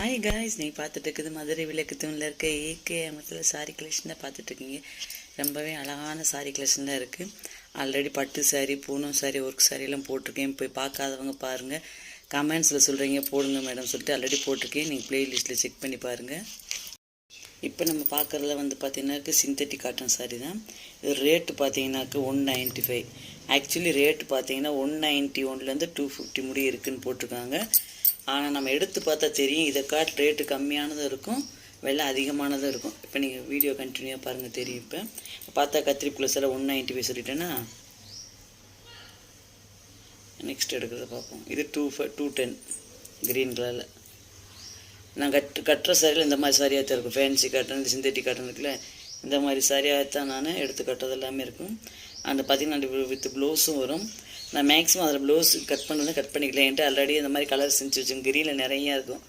Hi guys, நீங்கள் பார்த்துட்டு இருக்குது மதுரை விளக்கு தூணில் இருக்க ஏகே அமத்தில் சாரி கலெக்ஷன் தான் பார்த்துட்ருக்கீங்க. ரொம்பவே அழகான சாரி கலெக்ஷன் தான் இருக்குது. ஆல்ரெடி பட்டு சாரி, பூனம் சாரி, ஒர்க் சாரியெல்லாம் போட்டிருக்கேன். போய் பார்க்காதவங்க பாருங்கள். கமெண்ட்ஸில் சொல்கிறீங்க போடுங்க மேடம் சொல்லிட்டு ஆல்ரெடி போட்டிருக்கேன். நீங்கள் ப்ளேலிஸ்ட்டில் செக் பண்ணி பாருங்கள். இப்போ நம்ம பார்க்குறதுல பார்த்தீங்கன்னாக்க சிந்தட்டிக் காட்டன் சாரி தான். இது ரேட்டு பார்த்தீங்கன்னாக்க 195. ஆக்சுவலி ரேட்டு பார்த்தீங்கன்னா 191லேருந்து 250 முடி இருக்குதுன்னு போட்டிருக்காங்க. ஆனால் நம்ம எடுத்து பார்த்தா தெரியும், இதை காட்டு ரேட்டு கம்மியானதும் இருக்கும், விலை அதிகமானதும் இருக்கும். இப்போ நீங்கள் வீடியோ கண்டினியூவாக பாருங்கள், தெரியும். இப்போ பார்த்தா கத்திரி ப்ளஸ் எல்லாம் 195 சொல்லிட்டேன்னா நெக்ஸ்ட் எடுக்கிறத பார்ப்போம். இது 210 க்ரீன் கலரில். நான் கட்டுற சாரியில் இந்த மாதிரி சாரியாக தான் இருக்கும். ஃபேன்சி காட்டன், இந்த சிந்தட்டிக் காட்டன் இருக்குல்ல, இந்த மாதிரி சாரியாக தான் நான் எடுத்து கட்டுறது எல்லாமே இருக்கும். அந்த பார்த்தீங்கன்னா வித் ப்ளவுஸும் வரும். நான் மேக்ஸிமம் அதில் ப்ளவுஸ் கட் பண்ணிக்கலாம். என்கிட்ட ஆல்ரெடி இந்த மாதிரி கலர் செஞ்சு வச்சுங்க. கிரீனில் நிறையா இருக்கும்.